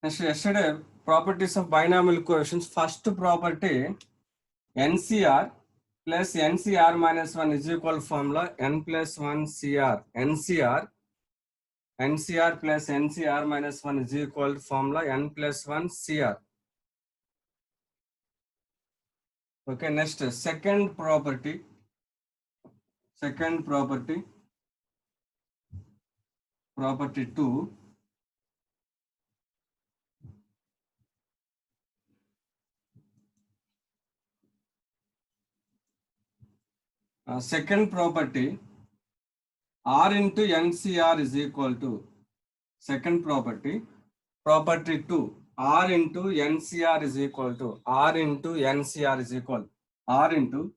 Next, yesterday, properties of binomial coefficients. First property, NCR plus NCR minus 1 is equal formula n plus 1 CR. NCR plus NCR minus 1 is equal formula n plus 1 CR. Okay, next, second property, property 2. Second property, R into NCR is equal to, second property, property 2, R into NCR is equal to, R into NCR is equal, R into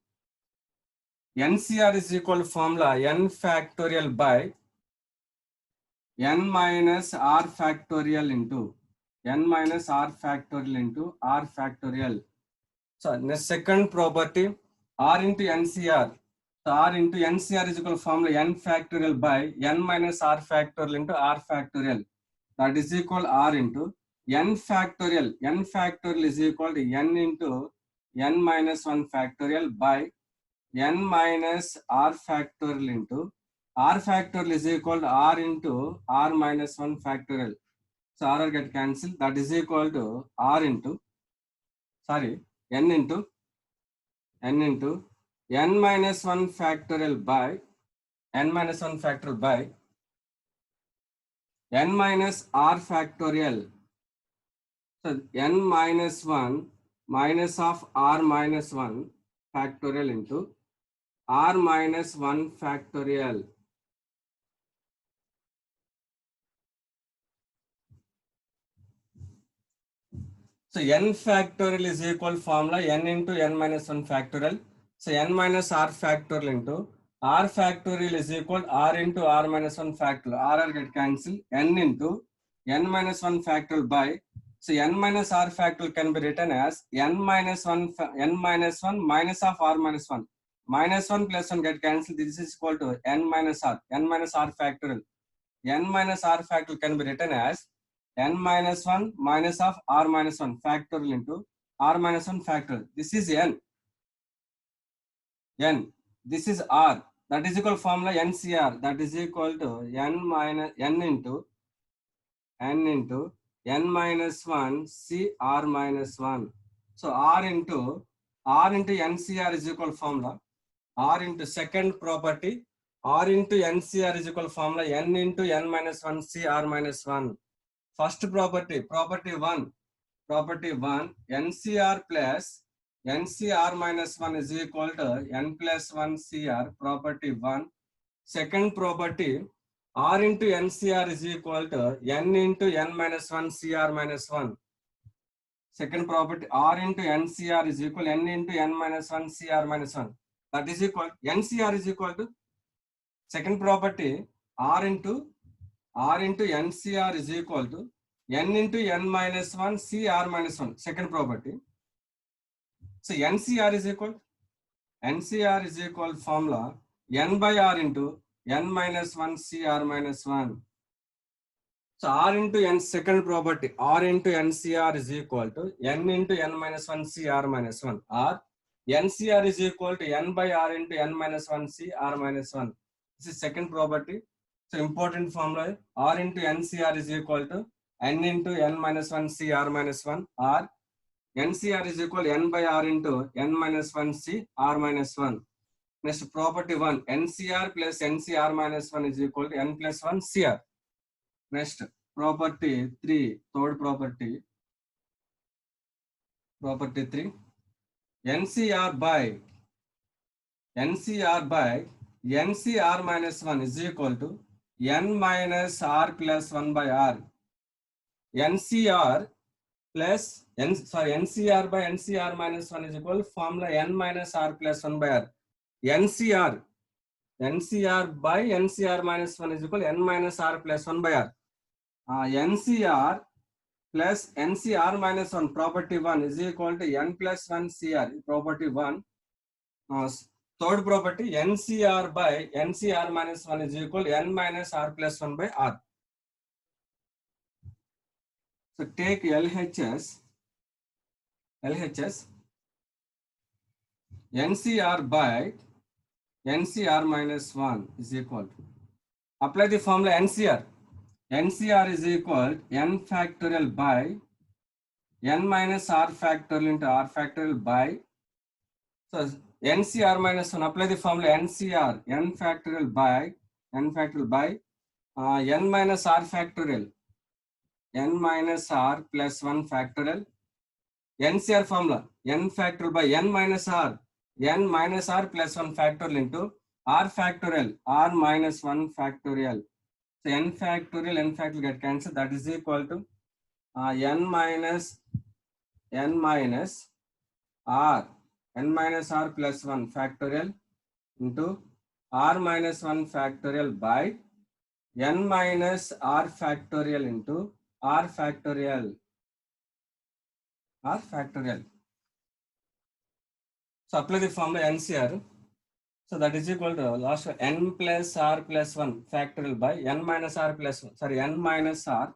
NCR is equal to formula n factorial by n minus R factorial into n minus R factorial into R factorial. So the second property, R into NCR. So R into NCR is equal to formula n factorial by n minus R factorial into R factorial. That is equal R into n factorial. N factorial is equal to n into n minus 1 factorial by n minus R factorial into R factorial is equal to R into R minus 1 factorial. So R get cancelled. That is equal to R into, n into n minus 1 factorial by n minus 1 factorial by n minus R factorial. So n minus 1 minus of R minus 1 factorial into R minus 1 factorial. So n factorial is equal formula n into n minus 1 factorial. So n minus R factorial into R factorial is equal R into R minus 1 factorial. R get cancelled. N into n minus 1 factorial by, so n minus R factorial can be written as n minus 1 minus of R minus 1. Minus 1 plus 1 get cancelled. This is equal to n minus R factorial. N minus R factorial can be written as n minus 1 minus of R minus 1 factorial into R minus 1 factorial. This is n. This is R. That is equal formula NCR. That is equal to n minus n into n minus 1 C R minus 1. So R into NCR is equal formula R into second property, R into NCR is equal formula n into n minus 1 C R minus 1. First property, property 1, NCR plus NCR minus 1 is equal to n plus 1 CR, property 1. Second property, R into NCR is equal to n into n minus 1 CR minus 1. Second property, R into NCR is equal n into n minus 1 CR minus 1. That is equal, NCR is equal to, second property, R into NCR is equal to n into n minus 1 CR minus 1. Second property. So NCR is equal formula n by R into n minus 1 CR minus 1. So R into n, second property, R into NCR is equal to n into n minus 1 CR minus 1. Or NCR is equal to n by R into n minus 1 CR minus 1. This is second property. So important formula, R into NCR is equal to n into n minus 1 CR minus 1, or NCR is equal to n by R into n minus 1 CR minus 1. Next, property 1, NCR plus NCR minus 1 is equal to n plus 1 CR. Next, property 3, third property, property 3, NCR by NCR minus 1 is equal to n minus R plus 1 by R. NCR plus NCR by NCR minus 1 is equal to formula n minus R plus 1 by R. NCR by NCR minus 1 is equal to n minus R plus 1 by R. NCR plus NCR minus 1, property 1 is equal to n plus 1 CR, property 1. Third property, NCR by NCR minus 1 is equal to n minus R plus 1 by R. So take LHS NCR by NCR minus 1 is equal to, apply the formula NCR. NCR is equal to n factorial by n minus r factorial into r factorial by, so NCR minus 1, apply the formula NCR, n factorial by n minus r factorial, n minus r plus 1 factorial. NCR formula n factorial by n minus r plus 1 factorial into r factorial, r minus 1 factorial. So n factorial get cancelled. That is equal to n minus r plus 1 factorial into r minus 1 factorial by n minus r factorial into r factorial. So apply the formula NCR. So that is equal to last n plus r plus 1 factorial by n minus r plus 1, sorry, n minus r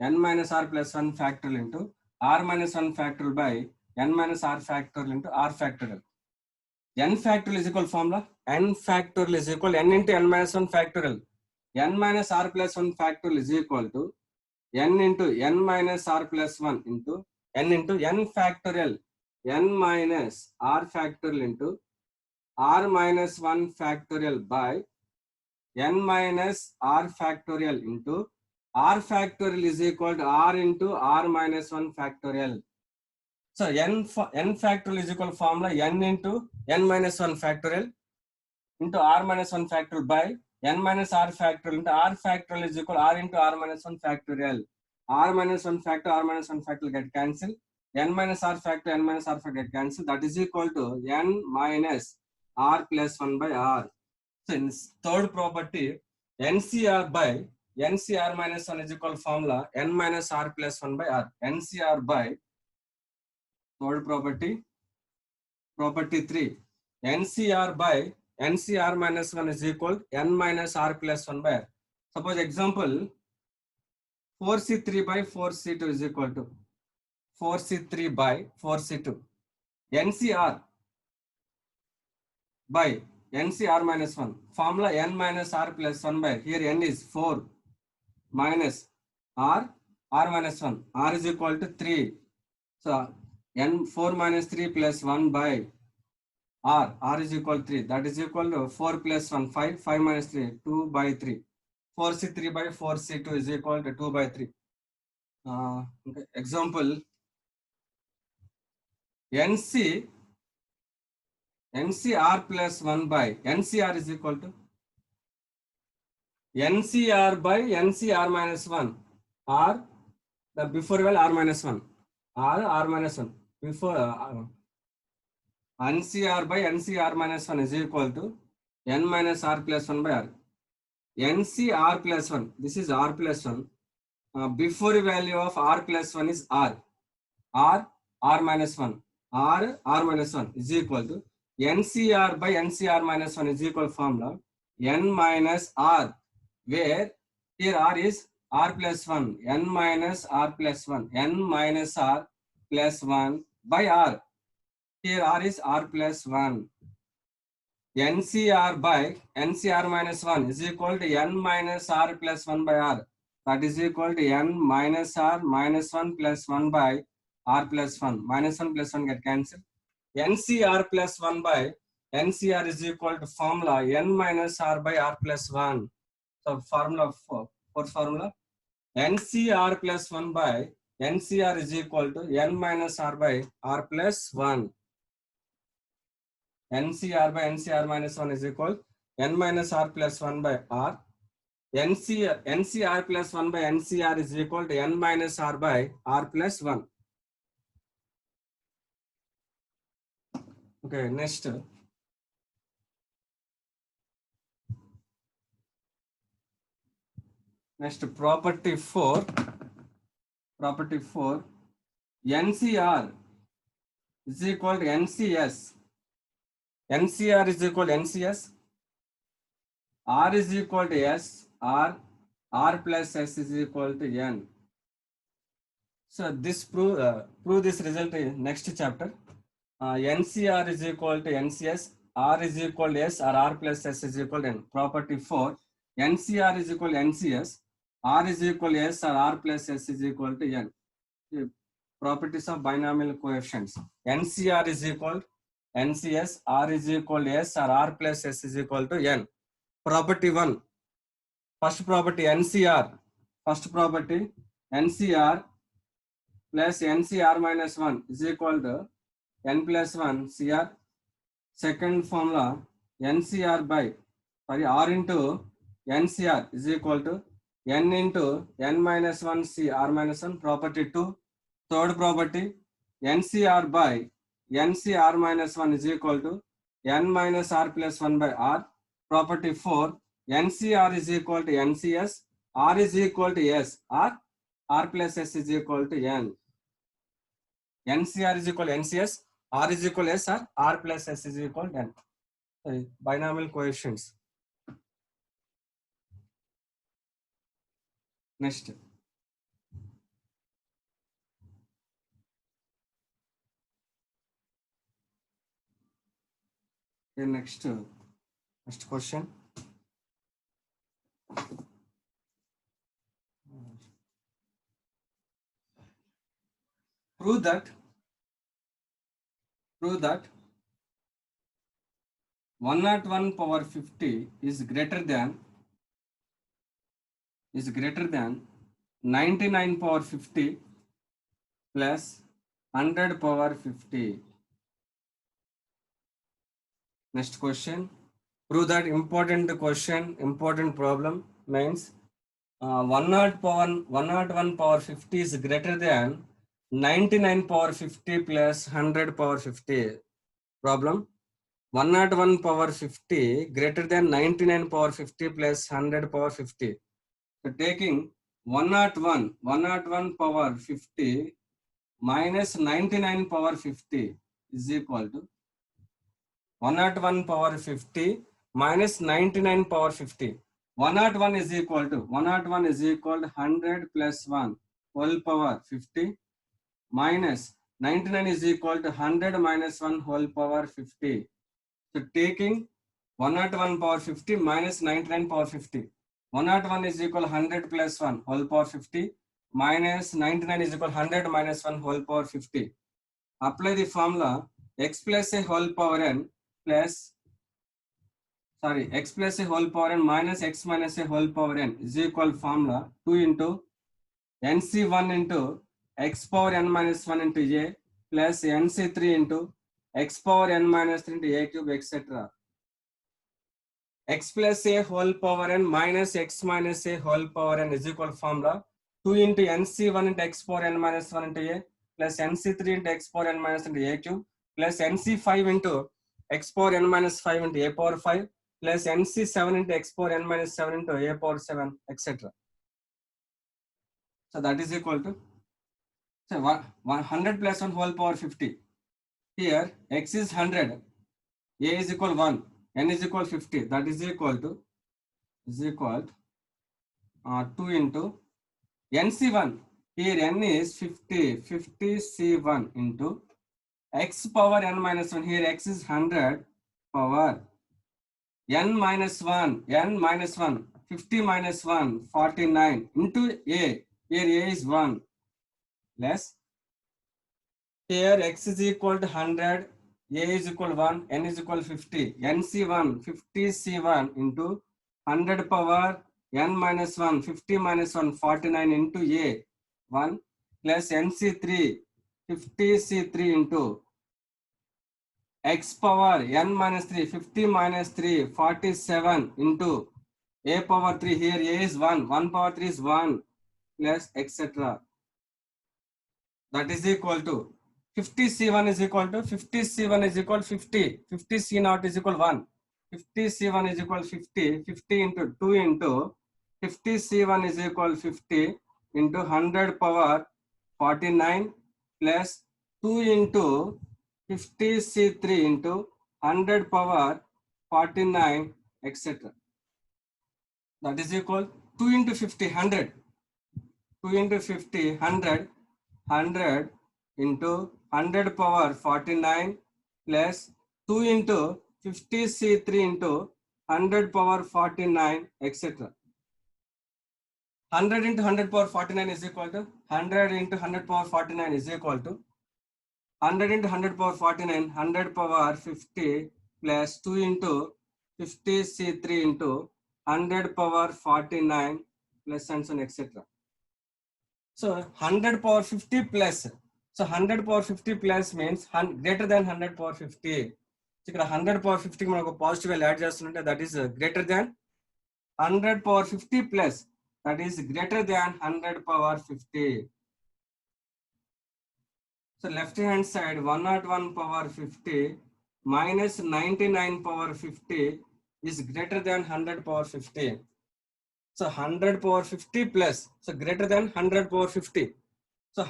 plus 1 factorial into r minus 1 factorial by n minus r factorial into r factorial. N factorial is equal formula, n factorial is equal n into n minus 1 factorial. N minus r plus 1 factorial is equal to n into n minus r plus 1 into n factorial, n minus r factorial into r minus 1 factorial by n minus r factorial into r factorial is equal to r into r minus 1 factorial. So n factorial is equal formula n into n minus 1 factorial into r minus 1 factorial by n minus r factorial into r factorial is equal r into r minus 1 factorial. R minus 1 factorial get cancelled. N minus r factorial get cancelled. That is equal to n minus r plus 1 by r. Since third property, NCR by NCR minus 1 is equal formula n minus r plus 1 by r. NCR by third property 3, NCR by NCR minus 1 is equal n minus r plus 1 by r. Suppose example 4C3 by 4C2 is equal to 4C3 by 4C2. NCR by NCR minus 1. Formula n minus r plus 1 by, here n is 4 minus r minus 1. R is equal to 3. So n 4 minus 3 plus 1 by r is equal to 3. That is equal to 4 plus 1, 5. 5 minus 3, 2 by 3. 4C3 by 4C2 is equal to 2 by 3. Okay. Example NCR plus 1 by NCR is equal to NCR by NCR minus 1 or the before value r minus 1 r minus 1 before NCR by NCR minus 1 is equal to n minus r plus 1 by r. NCR plus 1, this is r plus 1. Before value of r plus 1 is r minus 1 r minus 1 is equal to NCR by NCR minus 1 is equal formula n minus r, where here r is r plus 1, n minus r plus 1, n minus r plus 1 by r. Here r is r plus 1. NCR by NCR minus 1 is equal to n minus r plus 1 by r. That is equal to n minus r minus 1 plus 1 by r plus 1. Minus 1 plus 1 get cancelled. NCR plus 1 by NCR is equal to formula n minus r by r plus 1. So formula 4 formula NCR plus 1 by NCR is equal to n minus r by r plus 1. NCR by NCR minus 1 is equal n minus r plus 1 by r. NCR plus 1 by NCR is equal to n minus r by r plus 1. Okay, next. Next, property 4. Property 4. NCR is equal to NCS. NCR is equal to NCS. R is equal to S. R plus S is equal to N. So this prove this result in next chapter. NCR is equal to NCS, R is equal to S, or R plus S is equal to N. Property 4, NCR is equal to NCS, R is equal to S, or R plus S is equal to N. The properties of binomial coefficients. NCR is equal to NCS, R is equal to S, or R plus S is equal to N. Property 1, first property NCR, first property NCR plus NCR minus 1 is equal to N plus 1 CR. Second formula NCR by R into NCR is equal to N into N minus 1 CR minus 1. Property 2. Third property NCR by NCR minus 1 is equal to N minus R plus 1 by R. Property 4. NCR is equal to NCS, R is equal to S, R plus S is equal to N. NCR is equal to NCS, R is equal to S, or R plus S is equal to N. Binomial coefficients. Next. Next question. Prove that 101 power 50 is greater than 99 power 50 plus 100 power 50. Next question. Prove that important question, important problem means 101 power 50 is greater than 99 power 50 plus 100 power 50. Problem. 101 power 50 greater than 99 power 50 plus 100 power 50. So taking 101 power 50 minus 99 power 50 is equal to 101 power 50 minus 99 power 50. 101 is equal to 100 plus 1 whole power 50 minus 99 is equal to 100 minus 1 whole power 50. So taking 101 power 50 minus 99 power 50. 101 is equal to 100 plus 1 whole power 50 minus 99 is equal to 100 minus 1 whole power 50. Apply the formula x plus a whole power n plus x plus a whole power n minus x minus a whole power n is equal formula 2 into nc1 into x power n minus 1 into a plus nc3 into x power n minus 3 into a cube etc. X plus a whole power n minus x minus a whole power n is equal formula 2 into nc1 into x power n minus 1 into a plus nc3 into x power n minus into a cube plus nc5 into x power n minus 5 into a power 5 plus nc7 into x power n minus 7 into a power 7 etc. So that is equal to 100 plus 1 whole power 50. Here x is 100, a is equal 1, n is equal 50. That is equal to 2 into nc1. Here n is 50 c1 into x power n minus 1. Here x is 100 power n minus 1 50 minus 1 49 into a. Here a is 1 less. Here x is equal to 100, a is equal to 1, n is equal to 50. nc1 50 c1 into 100 power n minus 1 50 minus 1 49 into a 1 plus nc3 50 c3 into x power n minus 3 50 minus 3 47 into a power 3. Here a is 1 power 3 is 1 plus etc. That is equal to 50 c1 is equal to 50 c1 is equal to 50 c naught is equal 1 50 c1 is equal to 50 into 2 into 50 c1 is equal to 50 into 100 power 49 plus 2 into 50 c3 into 100 power 49 etc. That is equal 2 into 50 100 2 into 50 100 100 into 100 power 49 plus 2 into 50C3 into 100 power 49, etc. 100 into 100 power 49 is equal to 100 into 100 power 49 is equal to 100 into 100 power 49, 100 power 50 plus 2 into 50C3 into 100 power 49 plus and so on, etc. So 100 power 50 plus. So 100 power 50 plus means greater than 100 power 50. So ఇక్కడ 100 power 50 మనకు positive value add చేస్తుంటే that is greater than 100 power 50 plus, that is greater than 100 power 50. So left hand side 101 power 50 minus 99 power 50 is greater than 100 power 50. So 100 power 50 plus, so greater than 100 power 50. So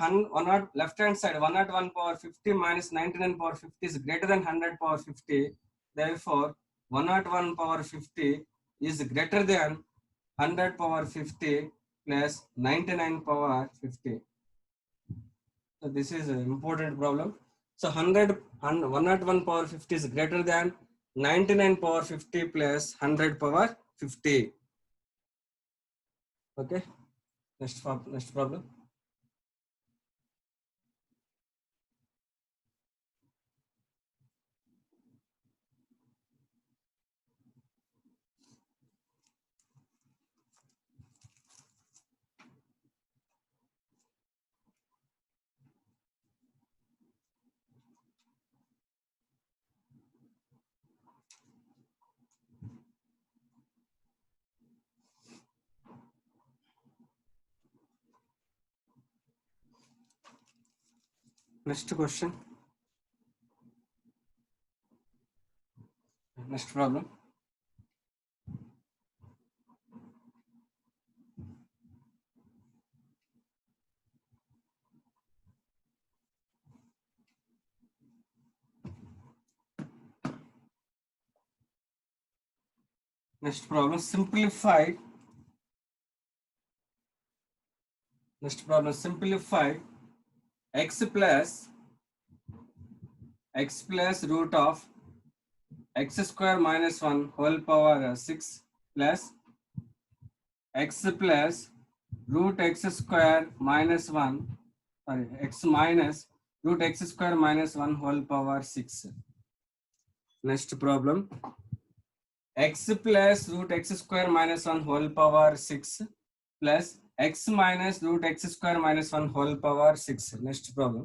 left hand side 101 power 50 minus 99 power 50 is greater than 100 power 50. Therefore 101 power 50 is greater than 100 power 50 plus 99 power 50. So this is an important problem. So 101 power 50 is greater than 99 power 50 plus 100 power 50. Okay. Next problem. Next question. Next problem. Next problem, simplify. Next problem, simplify x plus root of x square minus 1 whole power 6 plus x plus root x square minus 1, sorry, x minus root x square minus 1 whole power 6. Next problem, x plus root x square minus 1 whole power 6 plus x minus root x square minus 1 whole power 6. Next problem,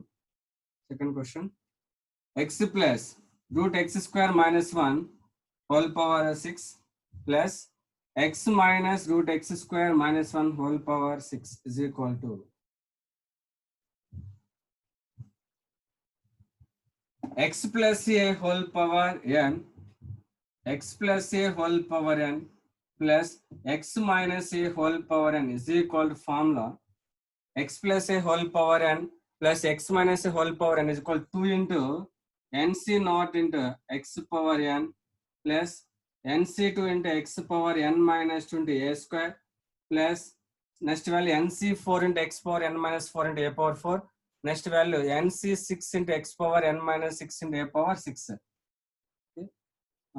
second question, x plus root x square minus 1 whole power 6 plus x minus root x square minus 1 whole power 6 is equal to x plus a whole power n, x plus a whole power n plus x minus a whole power n is equal to formula x plus a whole power n plus x minus a whole power n is equal to 2 into nc naught into x power n plus nc2 into x power n minus 2 into a square plus next value nc4 into x power n minus 4 into a power 4. Next value nc6 into x power n minus 6 into a power 6. Okay.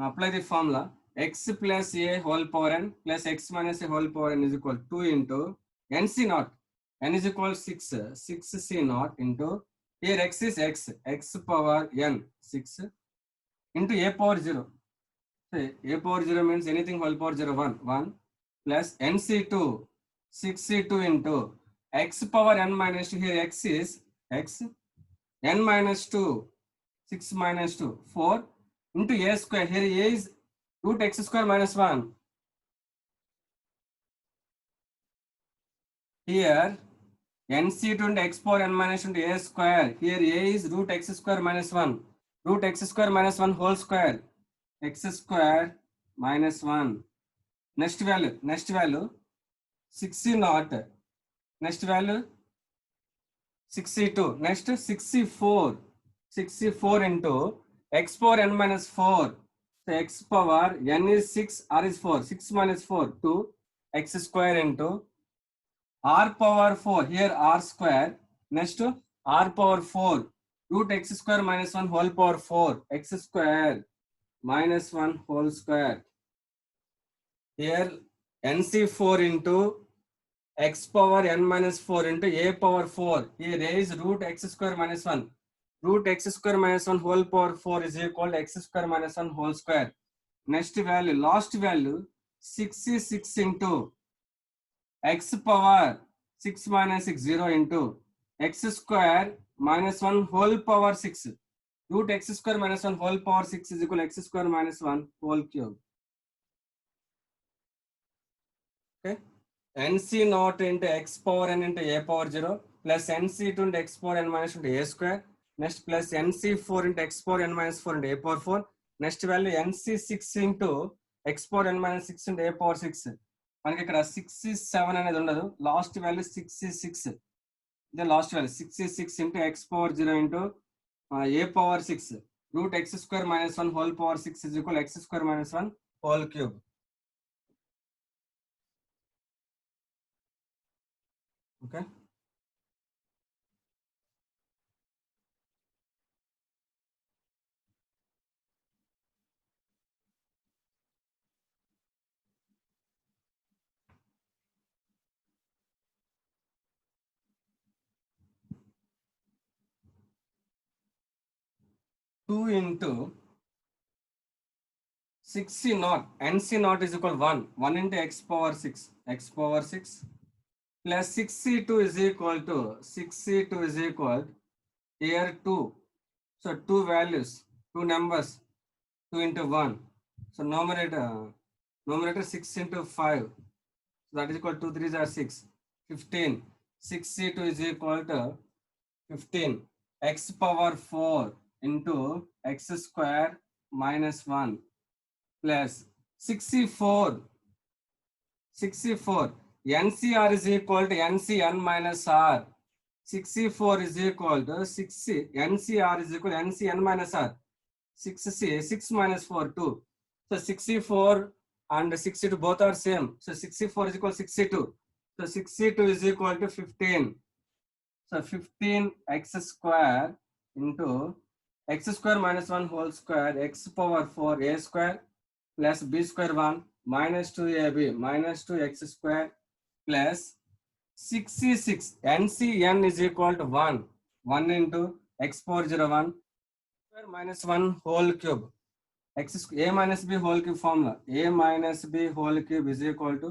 Apply the formula x plus a whole power n plus x minus a whole power n is equal to 2 into nc naught, n is equal to 6, 6c naught into, here x is x power n 6 into a power 0. So a power 0 means anything whole power 0, 1 plus nc2 6c2 into x power n minus 2, here x is x, n minus 2 6 minus 2 4 into a square, here a is root x square minus 1, here nc2 into x power n minus 2 into a square, here a is root x square minus 1, root x square minus 1 whole square, x square minus 1. Next value 6c naught, next value 6c2, next 6c4 into x power n minus 4. So x power n is 6, r is 4, 6 minus 4 2 x square into r power 4, here r square, next to r power 4 root x square minus 1 whole power 4 x square minus 1 whole square. Here nc4 into x power n minus 4 into a power 4. Here a is root x square minus 1. Root x square minus 1 whole power 4 is equal to x square minus 1 whole square. Next value, last value, 66 into x power 6 minus 6, 0 into x square minus 1 whole power 6. Root x square minus 1 whole power 6 is equal to x square minus 1 whole cube. Okay. nc naught into x power n into a power 0 plus nc2 into x power n minus into a square. Next plus nc4 into x power n minus 4 into a power 4. Next value nc6 into x power n minus 6 into a power 6. మనకి ఇక్కడ 67 అనేది ఉండదు, last value 66. ఇదే last value 66 into x power 0 into a power 6 root x square minus 1 whole power 6 is equal to x square minus 1 whole cube. Okay. Two into 6c naught, nc naught is equal to 1. 1 into x power 6 plus 6c2 is equal to 6c2 is equal here 2. So two values, two numbers, 2 into 1. So numerator 6 into 5. So that is equal to 2 3s are 6. 15. 6c2 is equal to 15. X power 4 into x square minus 1 plus 64. NCR is equal to NCN minus R. 64 is equal to 60. NCR is equal to NCN minus R. 6C, 6 minus 4, 2. So 64 and 62 both are same. So 64 is equal to 62. So 62 is equal to 15. So 15 x square into x square minus 1 whole square x power 4 a square plus b square 1 minus 2ab minus 2x square plus 66 NCN is equal to 1. 1 into x power 0 1 square minus 1 whole cube. A minus b whole cube formula. A minus b whole cube is equal to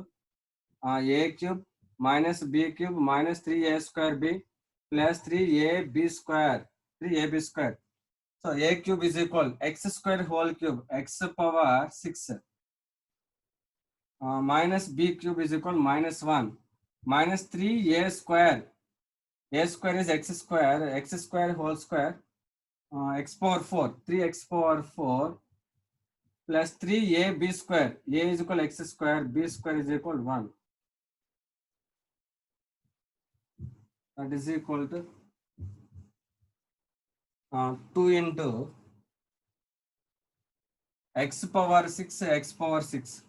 a cube minus b cube minus 3a square b plus 3ab square. 3ab square. So a cube is equal x square whole cube x power 6 minus b cube is equal minus 1 minus 3a square. A square is x square whole square x power 4 3x power 4 plus 3ab square. A is equal x square, b square is equal 1. That is equal to 2 into x power 6 x power 6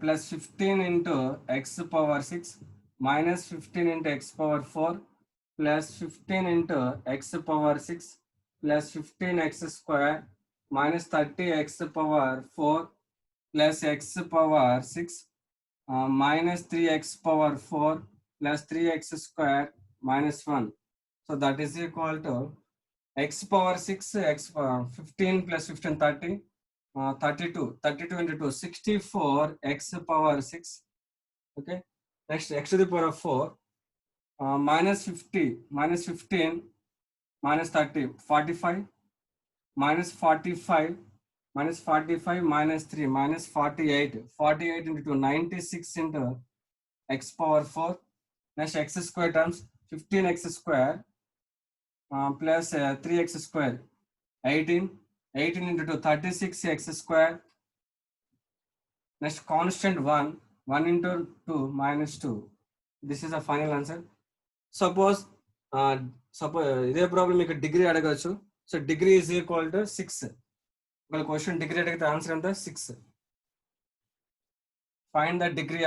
plus 15 into x power 6 minus 15 into x power 4 plus 15 into x power 6 plus 15x square minus 30x power 4 plus x power 6 minus 3x power 4 plus 3x square minus 1. So that is equal to x power 6 x 15 plus 15 30 32 into 2 64 x power 6. Okay, next x to the power of 4 minus 50 minus 15 minus 30 45 minus 45 minus 45 minus 3 minus 48 into 2 96 into x power 4. Next x square terms 15x square plus 3x square 18 into 2 36x square. Next constant 1 into 2 minus 2. This is the final answer. Suppose ఇదే problem మీకు degree అడగచ్చు. So degree is equal to 6. ఒక question degree అడిగితే answer ఎంత 6. Find the degree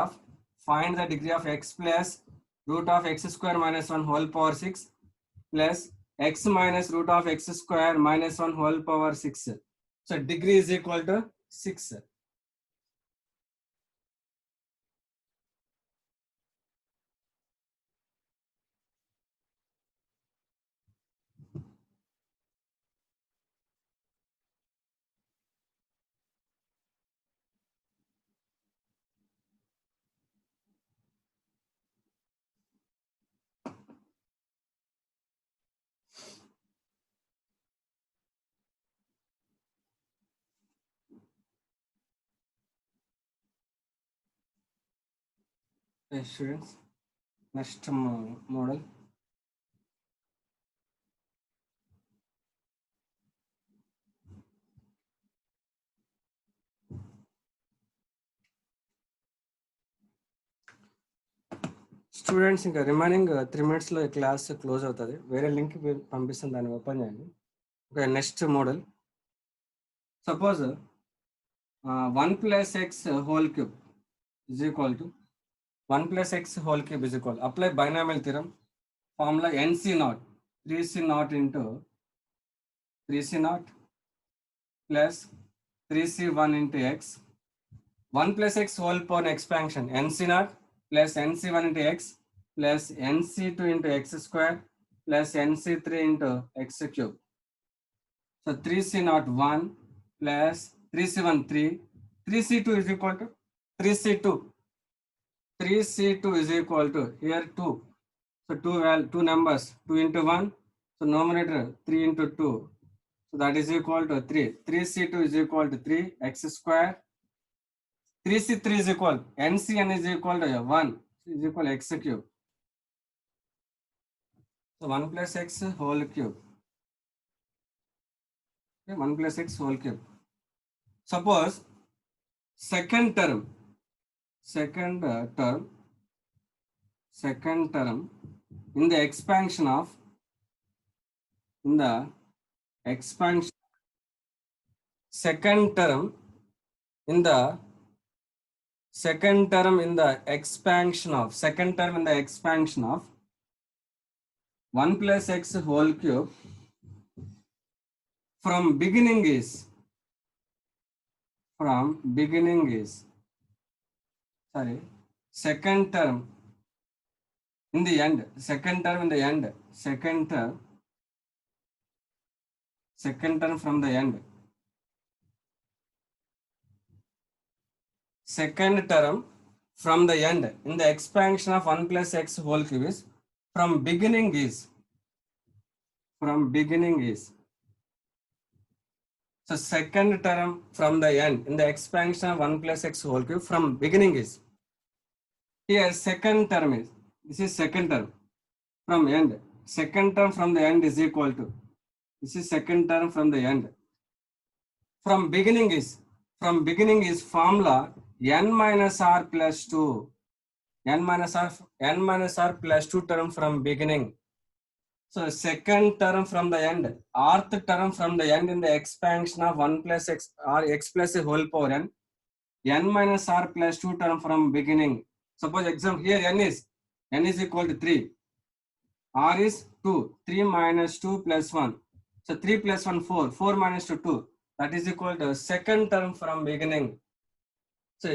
of find the degree of x plus root of x square minus 1 whole power 6 plus x minus root of x square minus 1 whole power 6. So degree is equal to 6. Okay, students, next model. Students ఇంకా remaining 3 minutes లో class close అవుతుంది. వేరే link పంపిస్తాను, దాన్ని open చేయండి. Okay, next model. Suppose 1 plus x whole cube is equal to 1 plus x whole cube is equal. Apply binomial theorem. Formula NC naught 3C naught into 3C naught plus 3C1 into x. 1 plus x whole power expansion NC naught plus NC1 into x plus NC2 into x square plus NC3 into x cube. So 3C0 1 plus 3C1 3. 3C2 is equal to 3C2. 3C2 is equal to here 2. So two numbers 2 into 1. So numerator 3 into 2. So that is equal to 3. 3C2 is equal to 3 x square. 3C3 is equal, NCN is equal to 1 is equal to x cube. So 1 plus x whole cube. Okay, 1 plus x whole cube. Suppose second term in the expansion of second term in the expansion of 1 plus x whole cube from beginning is second term in the end second term from the end. Second term from the end in the expansion of 1 plus x whole cube is from beginning is. So second term from the end in the expansion of 1 plus x whole cube from beginning is. Here second term is, this is second term from end. Second term from the end is equal to, this is second term from the end. From beginning is formula n minus r plus 2. n minus r plus 2 term from beginning. So second term from the end, rth term from the end in the expansion of 1 plus x or x plus a whole power n minus r plus 2 term from beginning. Suppose example here n is equal to 3, r is 2, 3 minus 2 plus 1. So 3 plus 1 4 minus 2 2. That is equal to second term from beginning. So